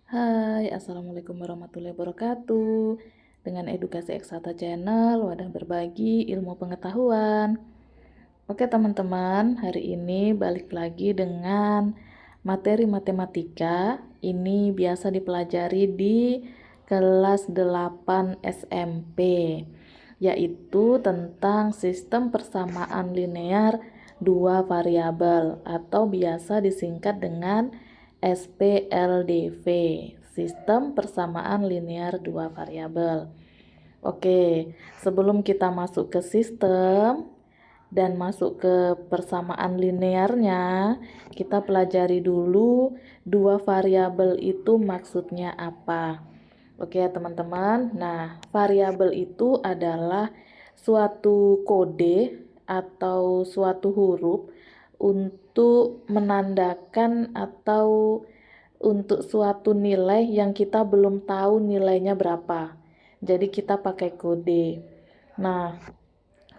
Hai, Assalamualaikum warahmatullahi wabarakatuh. Dengan Edukasi Eksata Channel, wadah berbagi ilmu pengetahuan. Oke teman-teman, hari ini balik lagi dengan materi matematika. Ini biasa dipelajari di kelas 8 SMP, yaitu tentang sistem persamaan linear dua variabel atau biasa disingkat dengan SPLDV, sistem persamaan linear dua variabel. Oke, sebelum kita masuk ke sistem dan masuk ke persamaan linearnya, kita pelajari dulu dua variabel itu maksudnya apa. Oke ya teman-teman, nah variabel itu adalah suatu kode atau suatu huruf untuk menandakan atau untuk suatu nilai yang kita belum tahu nilainya berapa. Jadi kita pakai kode. Nah,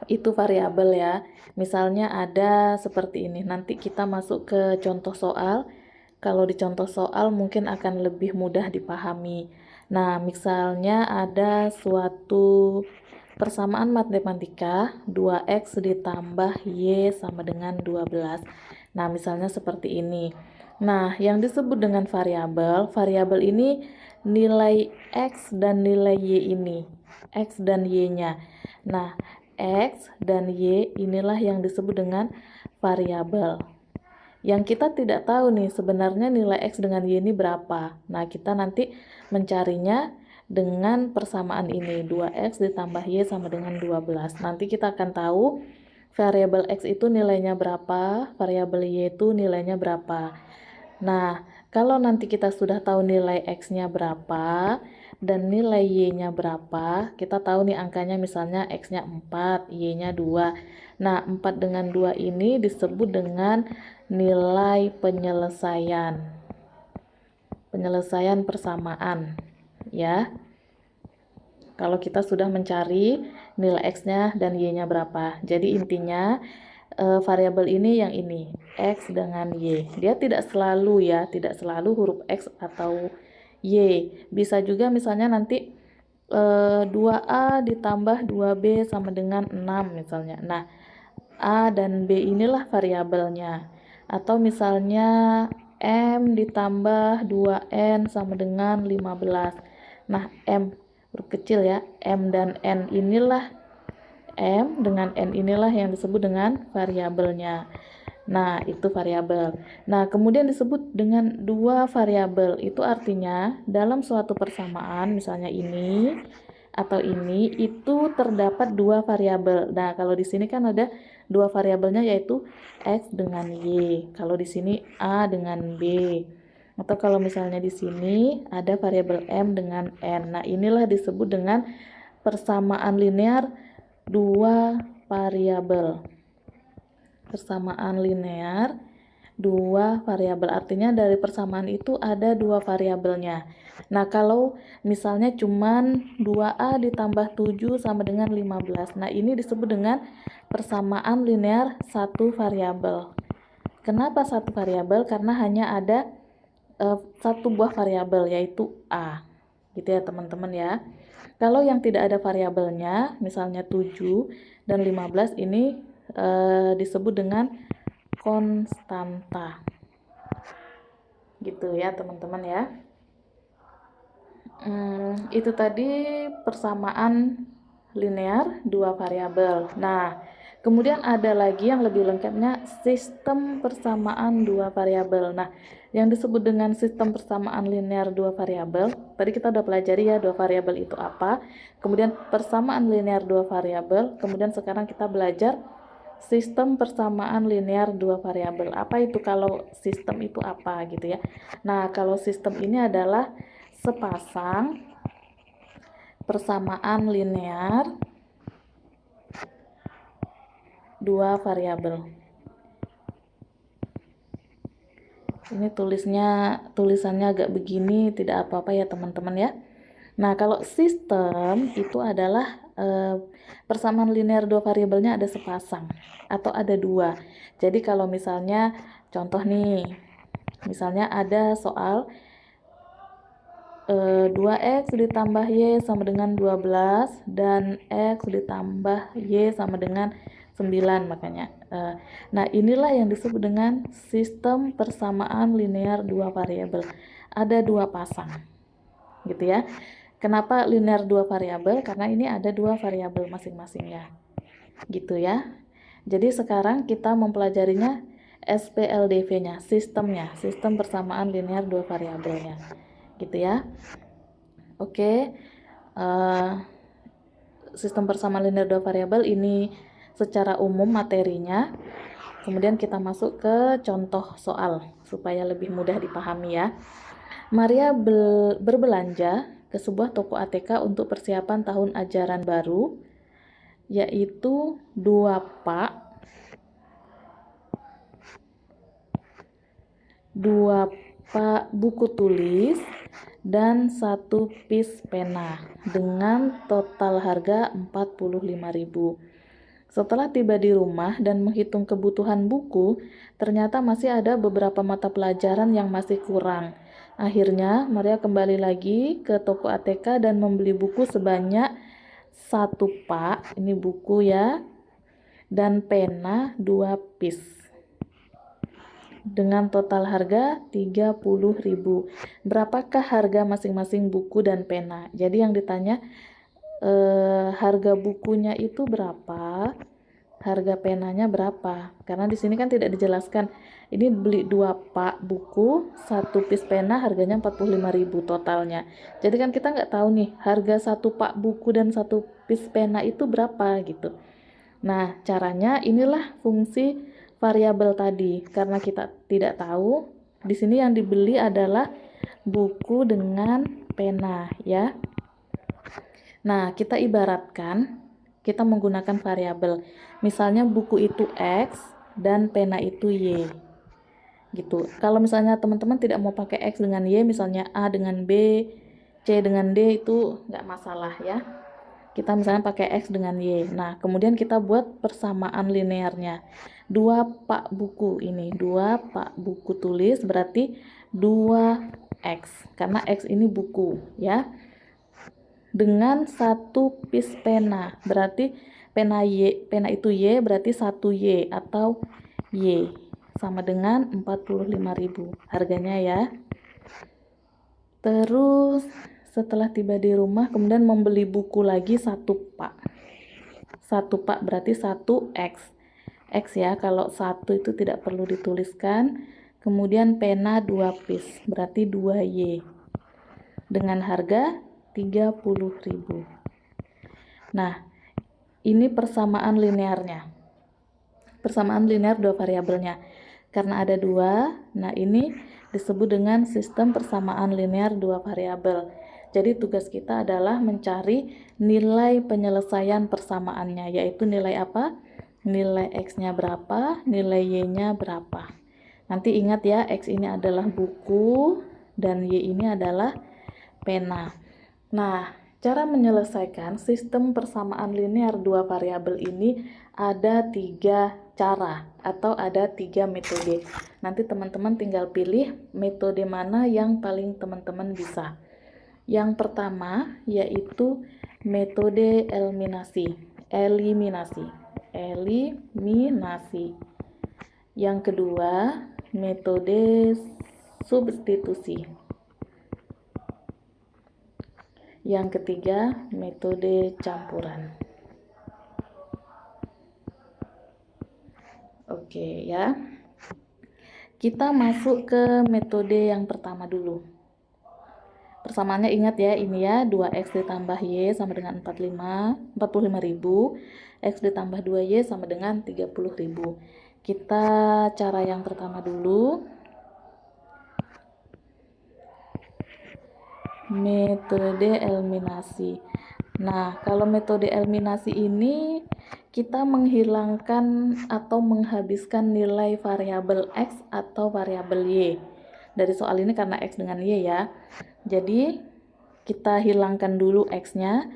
itu variabel ya. Misalnya ada seperti ini. Nanti kita masuk ke contoh soal. Kalau di contoh soal mungkin akan lebih mudah dipahami. Nah, misalnya ada suatu persamaan matematika 2x ditambah y sama dengan 12. Nah, misalnya seperti ini. Nah, yang disebut dengan variabel ini nilai x dan nilai y ini. X dan y-nya. Nah, x dan y inilah yang disebut dengan variabel. Yang kita tidak tahu nih sebenarnya nilai x dengan y ini berapa. Nah, kita nanti mencarinya dengan persamaan ini. 2x ditambah y sama dengan 12. Nanti kita akan tahu variabel x itu nilainya berapa, variabel y itu nilainya berapa. Nah, kalau nanti kita sudah tahu nilai x-nya berapa dan nilai y-nya berapa, kita tahu nih angkanya misalnya x-nya 4, y-nya 2. Nah, 4 dengan 2 ini disebut dengan nilai penyelesaian. Penyelesaian persamaan, ya. Kalau kita sudah mencari nilai x-nya dan y-nya berapa. Jadi intinya variabel ini yang ini, x dengan y. Dia tidak selalu ya, tidak selalu huruf x atau y. Bisa juga misalnya nanti 2a ditambah 2b sama dengan 6 misalnya. Nah, a dan b inilah variabelnya. Atau misalnya m ditambah 2n sama dengan 15. Nah, m huruf kecil ya, m dan n inilah M dengan N inilah yang disebut dengan variabelnya. Nah, itu variabel. Nah, kemudian disebut dengan dua variabel. Itu artinya dalam suatu persamaan, misalnya ini atau ini, itu terdapat dua variabel. Nah, kalau di sini kan ada dua variabelnya yaitu X dengan Y. Kalau di sini A dengan B. Atau kalau misalnya di sini ada variabel M dengan N. Nah, inilah disebut dengan persamaan linear dua variabel. Persamaan linear dua variabel, artinya dari persamaan itu ada dua variabelnya. Nah, kalau misalnya cuman 2a ditambah 7 sama dengan 15. Nah, ini disebut dengan persamaan linear satu variabel. Kenapa satu variabel? Karena hanya ada satu buah variabel yaitu a. Gitu ya, teman-teman ya. Kalau yang tidak ada variabelnya, misalnya 7 dan 15 ini disebut dengan konstanta. Gitu ya, teman-teman ya. Itu tadi persamaan linear dua variabel. Nah, kemudian ada lagi yang lebih lengkapnya sistem persamaan dua variabel. Nah, yang disebut dengan sistem persamaan linear dua variabel, tadi kita udah pelajari ya dua variabel itu apa. Kemudian persamaan linear dua variabel, kemudian sekarang kita belajar sistem persamaan linear dua variabel. Apa itu kalau sistem itu apa gitu ya. Nah, kalau sistem ini adalah sepasang persamaan linear dua variabel. Ini tulisannya agak begini, tidak apa-apa ya teman-teman ya. Nah, kalau sistem itu adalah persamaan linear dua variabelnya ada sepasang atau ada dua. Jadi kalau misalnya contoh nih, misalnya ada soal 2x ditambah y sama dengan 12 dan x ditambah y sama dengan 9 makanya. Nah, inilah yang disebut dengan sistem persamaan linear dua variabel. Ada dua pasang, gitu ya. Kenapa linear dua variabel? Karena ini ada dua variabel masing-masingnya, gitu ya. Jadi sekarang kita mempelajarinya SPLDV-nya, sistemnya, sistem persamaan linear dua variabelnya, gitu ya. Oke, sistem persamaan linear dua variabel ini secara umum materinya. Kemudian kita masuk ke contoh soal supaya lebih mudah dipahami ya. Maria berbelanja ke sebuah toko ATK untuk persiapan tahun ajaran baru, yaitu 2 pak buku tulis dan 1 pis pena dengan total harga 45.000. Setelah tiba di rumah dan menghitung kebutuhan buku, ternyata masih ada beberapa mata pelajaran yang masih kurang. Akhirnya, Maria kembali lagi ke toko ATK dan membeli buku sebanyak 1 pak, ini buku ya, dan pena 2 pis. Dengan total harga 30.000. Berapakah harga masing-masing buku dan pena? Jadi yang ditanya harga bukunya itu berapa, harga penanya berapa, karena di sini kan tidak dijelaskan. Ini beli 2 pak buku, 1 pis pena, harganya 45.000 totalnya. Jadi kan kita nggak tahu nih harga 1 pak buku dan 1 pis pena itu berapa gitu. Nah, caranya inilah fungsi variabel tadi. Karena kita tidak tahu, di sini yang dibeli adalah buku dengan pena ya. Nah, kita ibaratkan kita menggunakan variabel. Misalnya buku itu X dan pena itu Y. Gitu. Kalau misalnya teman-teman tidak mau pakai X dengan Y, misalnya A dengan B, C dengan D, itu nggak masalah ya. Kita misalnya pakai X dengan Y. Nah, kemudian kita buat persamaan linearnya. 2 pak buku ini, 2 pak buku tulis berarti 2X. Karena X ini buku ya. Dengan 1 pis pena, berarti pena itu Y berarti 1 Y atau Y sama dengan 45.000 harganya ya. Terus setelah tiba di rumah kemudian membeli buku lagi 1 pak. 1 pak berarti 1X. X ya, kalau 1 itu tidak perlu dituliskan. Kemudian pena 2 pis berarti 2Y. Dengan harga 30.000. Nah, ini persamaan linearnya. Persamaan linear dua variabelnya. Karena ada 2, nah ini disebut dengan sistem persamaan linear dua variabel. Jadi tugas kita adalah mencari nilai penyelesaian persamaannya, yaitu nilai apa? Nilai X-nya berapa, nilai Y-nya berapa. Nanti ingat ya, X ini adalah buku dan Y ini adalah pena. Nah, cara menyelesaikan sistem persamaan linear dua variabel ini ada 3 cara atau ada 3 metode. Nanti teman-teman tinggal pilih metode mana yang paling teman-teman bisa. Yang pertama yaitu metode eliminasi. Yang kedua, metode substitusi. Yang ketiga, metode campuran. Oke ya. Kita masuk ke metode yang pertama dulu. Persamaannya ingat ya, ini ya, 2X ditambah Y sama dengan 45.000. X ditambah 2Y sama dengan 30.000. Kita cara yang pertama dulu. Metode eliminasi. Nah, kalau metode eliminasi ini kita menghilangkan atau menghabiskan nilai variabel X atau variabel Y. Dari soal ini karena X dengan Y ya. Jadi kita hilangkan dulu X-nya,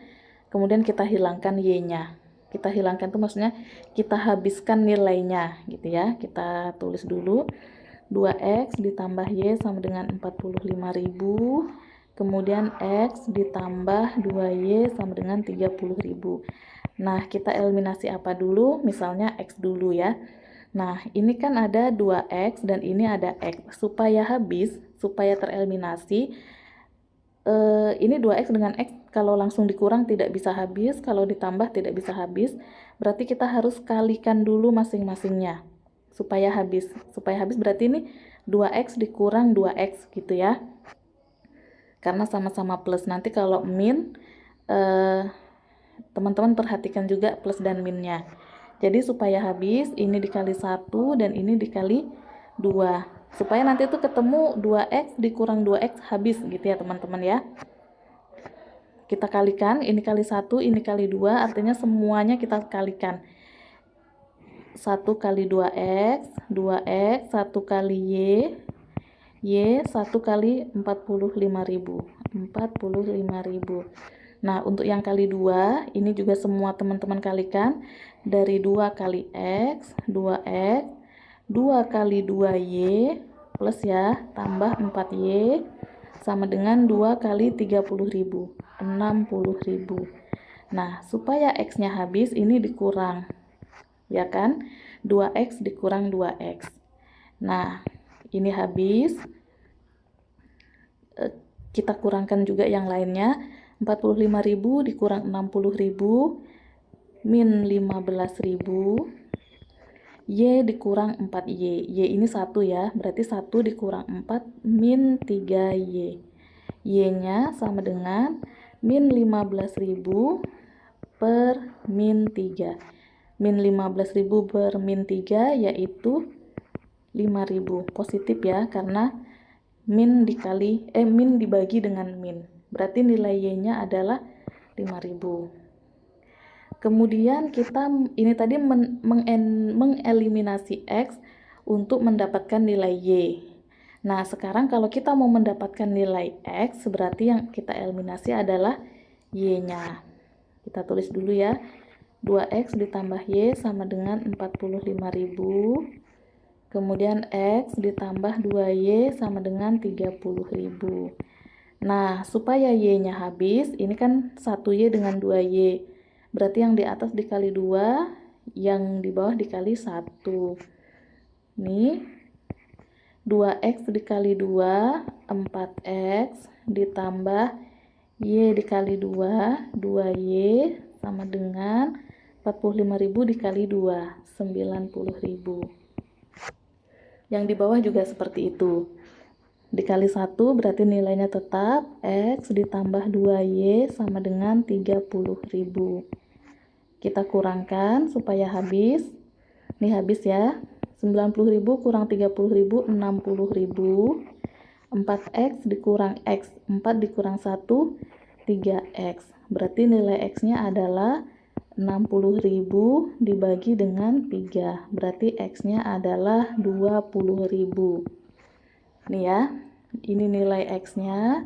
kemudian kita hilangkan Y-nya. Kita hilangkan itu maksudnya kita habiskan nilainya gitu ya. Kita tulis dulu 2X ditambah Y sama dengan 45.000 kemudian X ditambah 2Y sama dengan 30.000. Nah, kita eliminasi apa dulu? Misalnya X dulu ya. Nah, ini kan ada 2X dan ini ada X. Supaya habis, supaya tereliminasi, ini 2X dengan X kalau langsung dikurang tidak bisa habis, kalau ditambah tidak bisa habis. Berarti kita harus kalikan dulu masing-masingnya supaya habis. Supaya habis berarti ini 2X dikurang 2X gitu ya. Karena sama-sama plus. Nanti kalau min, teman-teman perhatikan juga plus dan minnya. Jadi supaya habis, ini dikali 1 dan ini dikali 2. Supaya nanti itu ketemu 2X dikurang 2X habis gitu ya teman-teman ya. Kita kalikan, ini kali 1, ini kali 2, artinya semuanya kita kalikan. 1 kali 2X, 2X, 1 kali Y 1 kali 45.000. 45.000. Nah, untuk yang kali 2, ini juga semua teman-teman kalikan. Dari 2 kali X, 2X, 2 kali 2Y, plus ya, tambah 4Y, sama dengan 2 kali 30.000, 60.000. Nah, supaya X-nya habis, ini dikurang. Ya kan? 2X dikurang 2X. Nah, ini habis. Kita kurangkan juga yang lainnya. 45.000 dikurang 60.000 min 15.000, Y dikurang 4Y. Y ini 1 ya, berarti 1 dikurang 4 min 3Y. Y-nya sama dengan min 15.000 per min 3. Min 15.000 per min 3 yaitu 5.000. Positif ya, karena min dibagi dengan min. Berarti nilai Y-nya adalah 5.000. Kemudian kita ini tadi mengeliminasi X untuk mendapatkan nilai Y. Nah, sekarang kalau kita mau mendapatkan nilai X, berarti yang kita eliminasi adalah Y-nya. Kita tulis dulu ya. 2X ditambah Y sama dengan 45.000. Kemudian X ditambah 2Y sama dengan 30.000. Nah, supaya Y-nya habis, ini kan 1Y dengan 2Y. Berarti yang di atas dikali 2, yang di bawah dikali 1. Nih, 2X dikali 2, 4X, ditambah Y dikali 2, 2Y, sama dengan 45.000 dikali 2, 90.000. Yang di bawah juga seperti itu. Dikali 1 berarti nilainya tetap X ditambah 2Y sama dengan 30.000. Kita kurangkan supaya habis. Ini habis ya. 90.000 kurang 30.000, 60.000. 4X dikurang X. 4 dikurang 1, 3X. Berarti nilai X-nya adalah 60.000 dibagi dengan 3. Berarti X-nya adalah 20.000. Nih ya, ini nilai X-nya,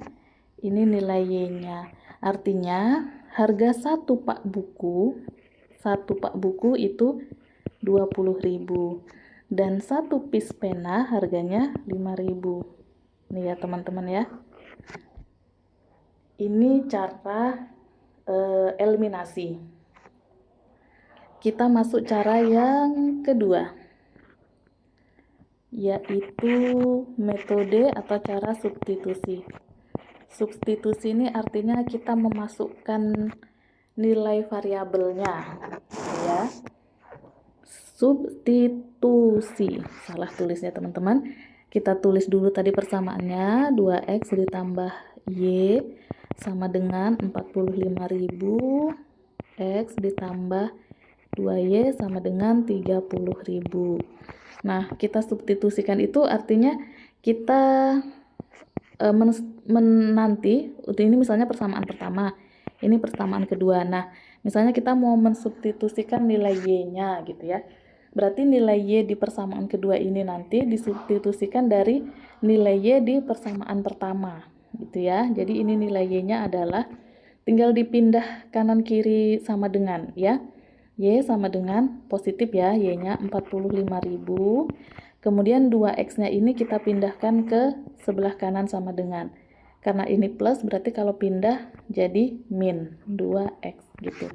ini nilai Y-nya. Artinya harga satu pak buku itu 20.000 dan satu piece pena harganya 5.000. Nih ya teman-teman ya. Ini cara eliminasi. Kita masuk cara yang kedua, yaitu metode atau cara substitusi. Substitusi ini artinya kita memasukkan nilai variabelnya ya. Substitusi, salah tulisnya teman-teman. Kita tulis dulu tadi persamaannya, 2X ditambah Y sama dengan 45.000, X ditambah 2Y sama dengan 30.000. Nah, kita substitusikan itu artinya kita nanti, ini misalnya persamaan pertama, ini persamaan kedua. Nah, misalnya kita mau mensubstitusikan nilai Y-nya gitu ya. Berarti nilai Y di persamaan kedua ini nanti disubstitusikan dari nilai Y di persamaan pertama gitu ya. Jadi ini nilai Y-nya adalah tinggal dipindah kanan kiri sama dengan ya. Y sama dengan positif ya, Y-nya 45.000. Kemudian 2X-nya ini kita pindahkan ke sebelah kanan sama dengan. Karena ini plus berarti kalau pindah jadi min 2x gitu.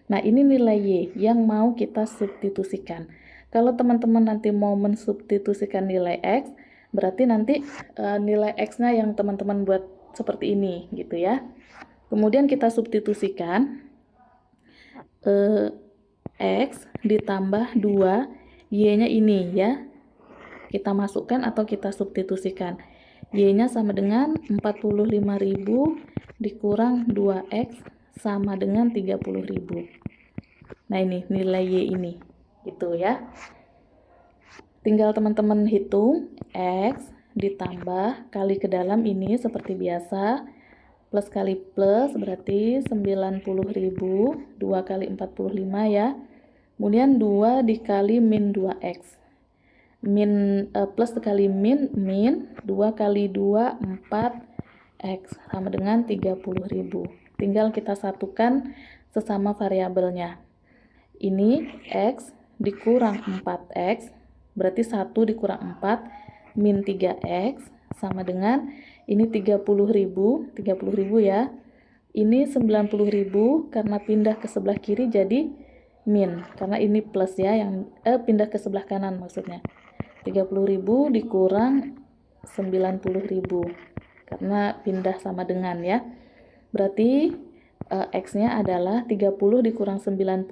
Nah, ini nilai Y yang mau kita substitusikan. Kalau teman-teman nanti mau mensubstitusikan nilai X, berarti nanti nilai X-nya yang teman-teman buat seperti ini gitu ya. Kemudian kita substitusikan X ditambah 2, Y-nya ini ya. Kita masukkan atau kita substitusikan. Y-nya sama dengan 45.000 dikurang 2X sama dengan 30.000. Nah, ini nilai Y ini, gitu ya. Tinggal teman-teman hitung, X ditambah kali ke dalam ini seperti biasa, plus kali plus berarti 90.000, 2 kali 45 ya. Kemudian 2 dikali min 2X. Plus kali min 2 kali 2, 4X sama dengan 30.000. Tinggal kita satukan sesama variabelnya. Ini X dikurang 4X, berarti 1 dikurang 4, min 3X, sama dengan, ini 30.000 ya. Ini 90.000, karena pindah ke sebelah kiri jadi min, karena ini plus ya, yang pindah ke sebelah kanan maksudnya. 30.000 dikurang 90.000, karena pindah sama dengan ya. Berarti X-nya adalah 30 dikurang 90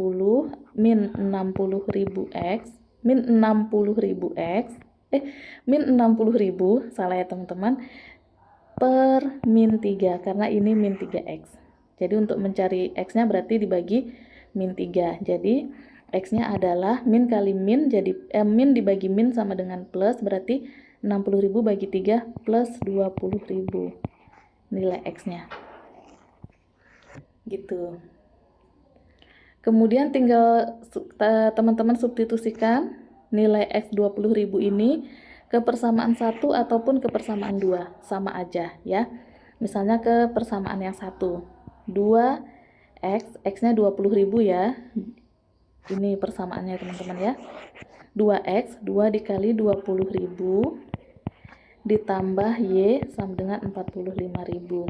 min 60.000X, min 60.000X, min 60.000, salah ya teman-teman, per min 3, karena ini min 3X. Jadi untuk mencari X-nya berarti dibagi min 3. Jadi X-nya adalah min kali min, jadi min dibagi min sama dengan plus, berarti 60.000 bagi 3 plus 20.000 nilai X-nya. Gitu. Kemudian tinggal teman-teman substitusikan nilai X 20.000 ini ke persamaan 1 ataupun ke persamaan 2, sama aja ya. Misalnya ke persamaan yang 1, 2X, X-nya 20.000 ya. Ini persamaannya teman-teman ya. 2X, 2 dikali 20.000 ditambah Y sama dengan 45.000.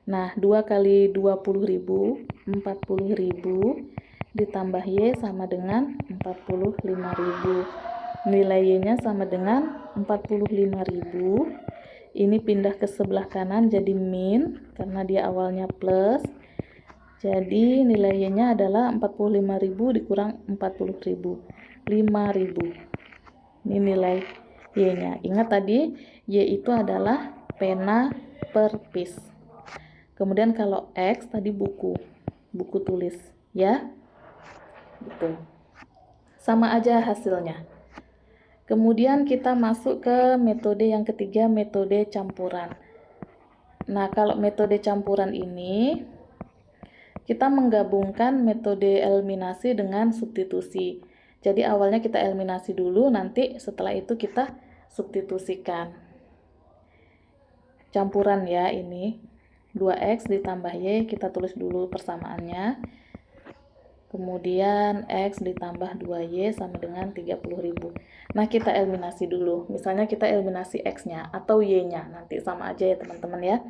Nah, 2 kali 20.000, 40.000, ditambah Y sama dengan 45.000. Nilai Y-nya sama dengan 45.000. Ini pindah ke sebelah kanan jadi min, karena dia awalnya plus. Jadi nilai Y-nya adalah 45.000 dikurang 40.000, 5.000. Ini nilai Y-nya. Ingat tadi, Y itu adalah pena per piece. Kemudian kalau X tadi buku tulis ya, gitu. Sama aja hasilnya. Kemudian kita masuk ke metode yang ketiga, metode campuran. Nah, kalau metode campuran ini kita menggabungkan metode eliminasi dengan substitusi. Jadi awalnya kita eliminasi dulu, nanti setelah itu kita substitusikan. Campuran ya ini. 2X ditambah Y, kita tulis dulu persamaannya. Kemudian X ditambah 2Y sama dengan 30.000. Nah, kita eliminasi dulu. Misalnya kita eliminasi X-nya atau Y-nya. Nanti sama aja ya teman-teman ya.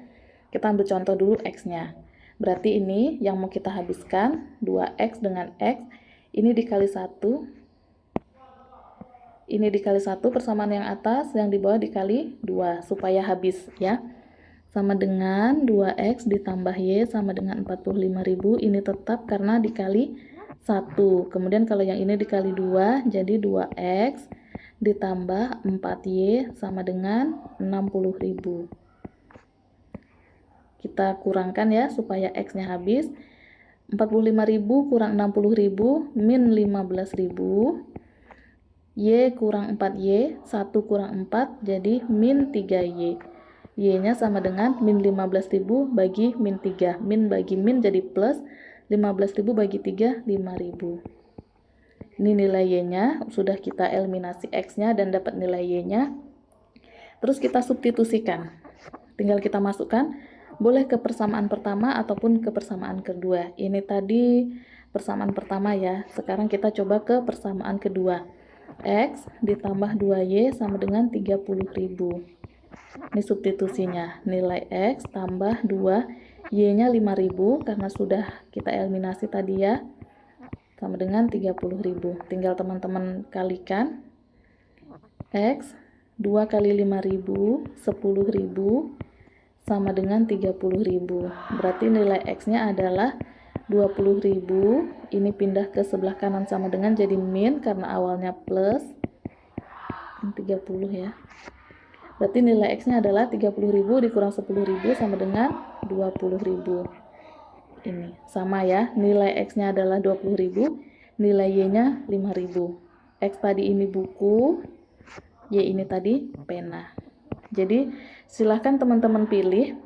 Kita ambil contoh dulu X-nya. Berarti ini yang mau kita habiskan, 2X dengan X. Ini dikali 1. Ini dikali 1 persamaan yang atas, yang di bawah dikali 2. Supaya habis ya. Sama dengan 2X ditambah Y sama dengan 45.000, ini tetap karena dikali 1. Kemudian kalau yang ini dikali 2, jadi 2X ditambah 4Y sama dengan 60.000. Kita kurangkan ya supaya X-nya habis. 45.000 kurang 60.000 min 15.000. Y kurang 4Y, 1 kurang 4, jadi min 3Y. Y-nya sama dengan min 15.000 bagi min 3. Min bagi min jadi plus, 15.000 bagi 3, 5.000. Ini nilai Y-nya, sudah kita eliminasi X-nya dan dapat nilai Y-nya. Terus kita substitusikan. Tinggal kita masukkan, boleh ke persamaan pertama ataupun ke persamaan kedua. Ini tadi persamaan pertama ya. Sekarang kita coba ke persamaan kedua. X ditambah 2Y sama dengan 30.000. Ini substitusinya, nilai X tambah 2, Y-nya 5.000 karena sudah kita eliminasi tadi ya, sama dengan 30.000. Tinggal teman-teman kalikan. X 2 kali 5.000, 10.000 sama dengan 30.000. Berarti nilai X-nya adalah 20.000. Ini pindah ke sebelah kanan sama dengan jadi min karena awalnya plus 30 ya. Berarti nilai X-nya adalah 30.000 dikurang 10.000 sama dengan 20.000. Ini sama ya, nilai X-nya adalah 20.000, nilai Y-nya 5.000. X tadi ini buku, Y ini tadi pena. Jadi silahkan teman-teman pilih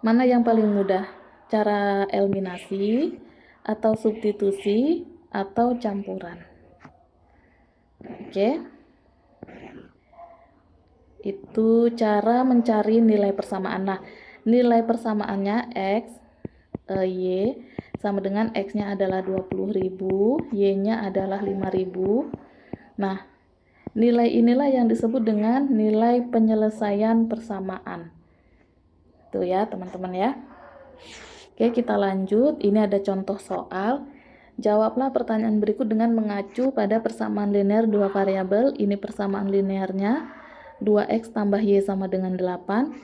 mana yang paling mudah, cara eliminasi atau substitusi atau campuran. Oke, itu cara mencari nilai persamaan. Nah, nilai persamaannya X, Y sama dengan X-nya adalah 20.000, Y-nya adalah 5.000. Nah, nilai inilah yang disebut dengan nilai penyelesaian persamaan. Tuh ya, teman-teman ya. Oke, kita lanjut. Ini ada contoh soal. Jawablah pertanyaan berikut dengan mengacu pada persamaan linear dua variabel. Ini persamaan linearnya 2x tambah y sama dengan 8.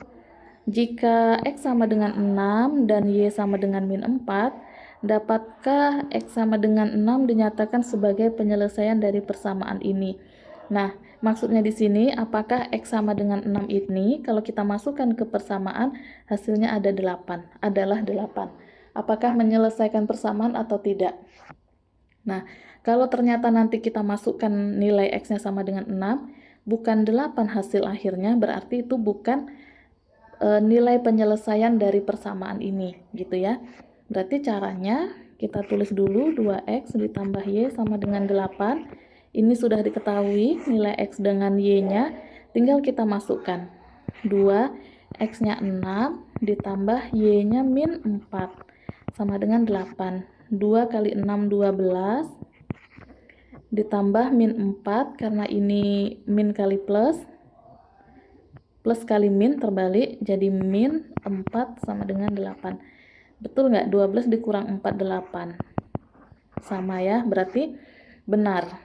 Jika x sama dengan 6 dan y sama dengan min 4, dapatkah x sama dengan 6 dinyatakan sebagai penyelesaian dari persamaan ini? Nah, maksudnya di sini apakah x sama dengan 6 ini kalau kita masukkan ke persamaan hasilnya adalah 8. Apakah menyelesaikan persamaan atau tidak? Nah, kalau ternyata nanti kita masukkan nilai x-nya sama dengan 6, bukan 8 hasil akhirnya, berarti itu bukan nilai penyelesaian dari persamaan ini, gitu ya. Berarti caranya kita tulis dulu 2x ditambah y sama dengan 8. Ini sudah diketahui nilai x dengan y-nya, tinggal kita masukkan. 2, x-nya 6 ditambah y-nya min 4 sama dengan 8. 2 kali 6 12 ditambah min 4 karena ini min kali plus kali min terbalik jadi min 4 sama dengan 8. Betul nggak? 12 dikurang 4 8. Sama ya, berarti benar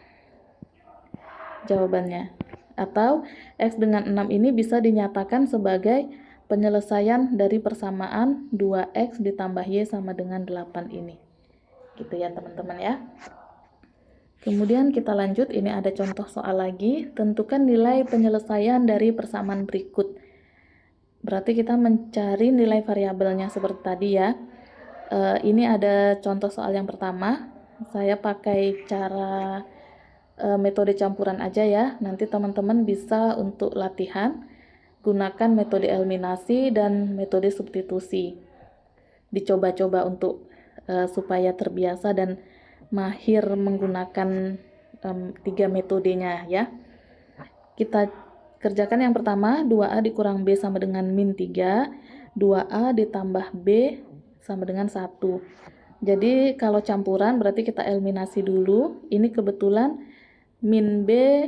jawabannya. Atau x dengan 6 ini bisa dinyatakan sebagai penyelesaian dari persamaan 2x ditambah y sama dengan 8 ini. Gitu ya teman-teman ya. Kemudian kita lanjut, ini ada contoh soal lagi. Tentukan nilai penyelesaian dari persamaan berikut. Berarti kita mencari nilai variabelnya seperti tadi ya. Ini ada contoh soal yang pertama. Saya pakai cara metode campuran aja ya. Nanti teman-teman bisa untuk latihan gunakan metode eliminasi dan metode substitusi. Dicoba-coba untuk supaya terbiasa dan mahir menggunakan 3 metodenya ya. Kita kerjakan yang pertama, 2a dikurang b sama dengan min 3, 2a ditambah b sama dengan 1. Jadi kalau campuran berarti kita eliminasi dulu. Ini kebetulan min b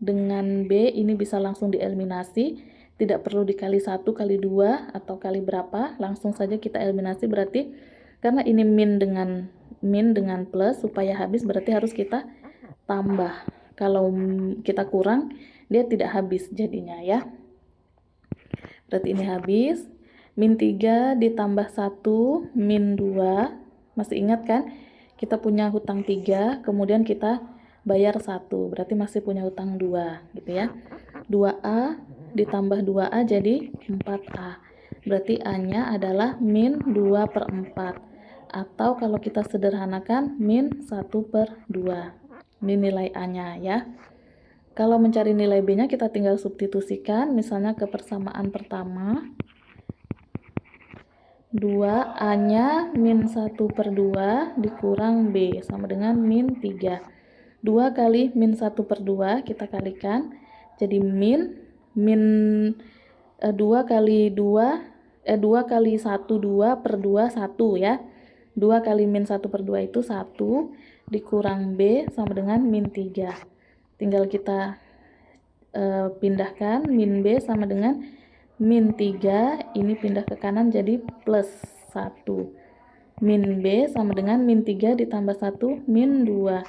dengan b ini bisa langsung dieliminasi, tidak perlu dikali 1 kali 2 atau kali berapa, langsung saja kita eliminasi. Berarti karena ini min dengan plus, supaya habis berarti harus kita tambah. Kalau kita kurang dia tidak habis jadinya ya. Berarti ini habis. Min 3 ditambah 1 min 2. Masih ingat kan? Kita punya hutang 3, kemudian kita bayar 1, berarti masih punya hutang 2 gitu ya. 2a ditambah 2a jadi 4a. Berarti a-nya adalah min 2/4. Atau kalau kita sederhanakan min 1/2. Ini nilai a-nya ya. Kalau mencari nilai b-nya kita tinggal substitusikan, misalnya ke persamaan pertama. 2a-nya min 1/2 dikurang b sama dengan min 3. 2 kali min 1/2 kita kalikan jadi min 2 kali 2 kali 1 2/2 1 ya. 2 kali min 1/2 itu 1 dikurang b sama dengan min 3. Tinggal kita pindahkan, min B sama dengan min 3, ini pindah ke kanan jadi plus 1. Min B sama dengan min 3 ditambah 1, min 2.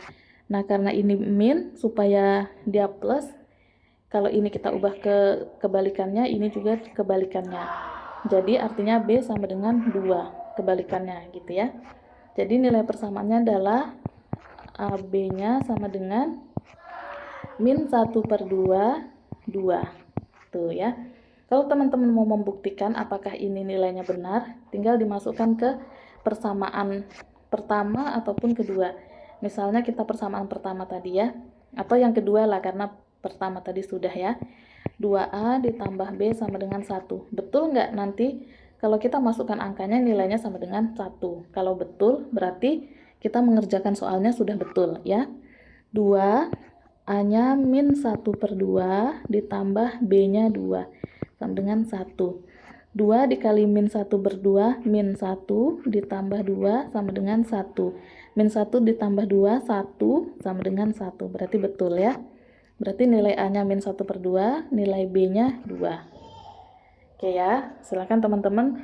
Nah, karena ini min, supaya dia plus, kalau ini kita ubah ke kebalikannya, ini juga kebalikannya. Jadi artinya B sama dengan 2, kebalikannya gitu ya. Jadi nilai persamaannya adalah AB-nya sama dengan min 1/2, 2. Tuh ya. Kalau teman-teman mau membuktikan apakah ini nilainya benar, tinggal dimasukkan ke persamaan pertama ataupun kedua. Misalnya kita persamaan pertama tadi ya, atau yang kedua lah karena pertama tadi sudah ya. 2A ditambah B sama dengan 1. Betul nggak nanti kalau kita masukkan angkanya nilainya sama dengan 1? Kalau betul berarti kita mengerjakan soalnya sudah betul ya. 2A-nya min 1/2 ditambah B-nya 2 sama dengan 1. 2 dikali min 1/2 min 1 ditambah 2 sama dengan 1. Min 1 ditambah 2, 1 sama dengan 1. Berarti betul ya. Berarti nilai A-nya min 1/2, nilai B-nya 2. Oke ya, silakan teman-teman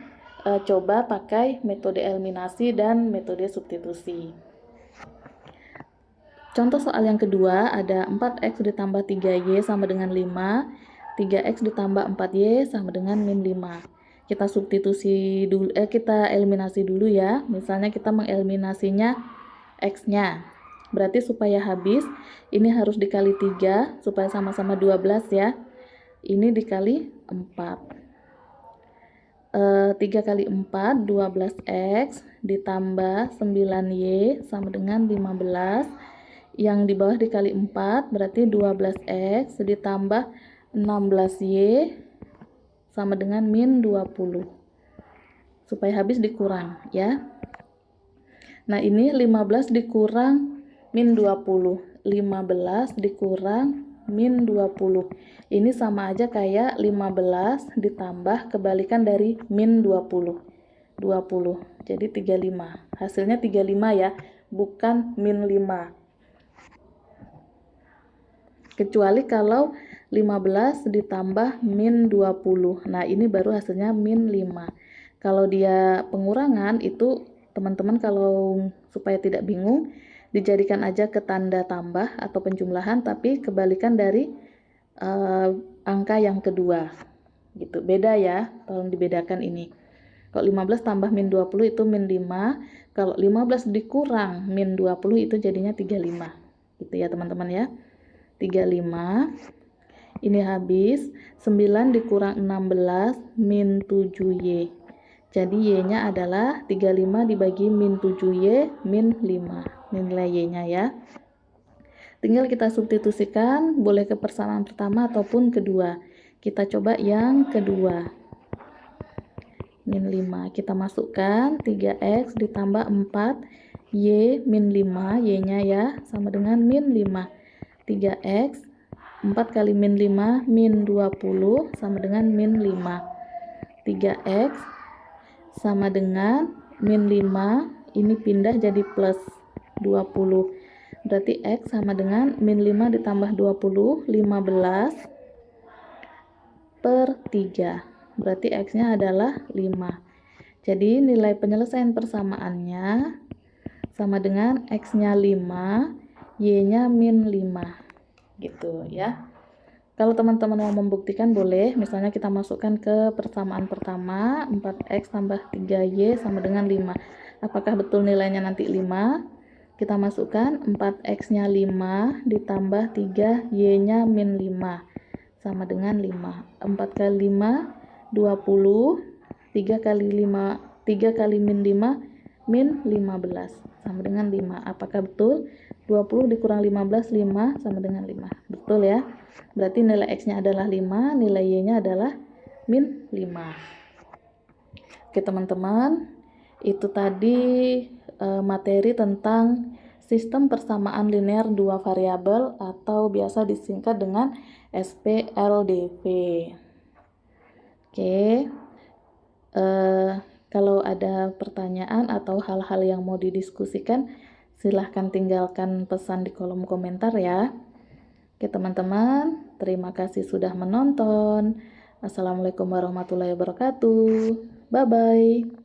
coba pakai metode eliminasi dan metode substitusi. Contoh soal yang kedua ada 4x ditambah 3y sama dengan 5, 3x ditambah 4y sama dengan min 5. Kita substitusi dulu, kita eliminasi dulu ya. Misalnya kita mengeliminasinya x-nya. Berarti supaya habis, ini harus dikali 3, supaya sama-sama 12 ya. Ini dikali 4. 3 kali 4, 12x, ditambah 9y, sama dengan 15. Yang di bawah dikali 4, berarti 12x, ditambah 16y, sama dengan min 20. Supaya habis dikurang ya. Nah, ini 15 dikurang min 20, 15 dikurang min 20. Ini sama aja kayak 15 ditambah kebalikan dari min 20. 20. Jadi 35. Hasilnya 35 ya, bukan min 5. Kecuali kalau 15 ditambah min 20. Nah, ini baru hasilnya min 5. Kalau dia pengurangan itu teman-teman kalau supaya tidak bingung, dijadikan aja ke tanda tambah atau penjumlahan tapi kebalikan dari angka yang kedua gitu. Beda ya, tolong dibedakan ini. Kalau 15 tambah min 20 itu min 5, kalau 15 dikurang min 20 itu jadinya 35 gitu ya teman-teman ya. 35 ini habis 9 dikurang 16 min 7y, jadi y-nya adalah 35 dibagi min 7y min 5, nilai y-nya ya. Tinggal kita substitusikan, boleh ke persamaan pertama ataupun kedua. Kita coba yang kedua. Min 5, kita masukkan 3x ditambah 4, y min 5, y-nya ya, sama dengan min 5. 3x, 4 kali min 5, min 20, sama dengan min 5. 3x sama dengan min 5, ini pindah jadi plus 20. Berarti x sama dengan min 5 ditambah 20, 15 per 3. Berarti x-nya adalah 5. Jadi nilai penyelesaian persamaannya sama dengan x-nya 5, y-nya min 5. Gitu ya. Kalau teman-teman mau membuktikan boleh, misalnya kita masukkan ke persamaan pertama, 4x tambah 3y sama dengan 5. Apakah betul nilainya nanti 5? Kita masukkan 4x-nya 5 ditambah 3y-nya min 5 sama dengan 5. 4 kali 5, 20. 3 kali 5, 3 kali min 5, min 15 sama dengan 5. Apakah betul? 20 dikurang 15, 5 sama dengan 5. Betul ya? Berarti nilai x-nya adalah 5, nilai y-nya adalah min 5. Oke teman-teman, itu tadi materi tentang sistem persamaan linear dua variabel atau biasa disingkat dengan SPLDV. Oke, kalau ada pertanyaan atau hal-hal yang mau didiskusikan, silahkan tinggalkan pesan di kolom komentar ya. Oke teman-teman, Terima kasih sudah menonton. Assalamualaikum warahmatullahi wabarakatuh. Bye-bye.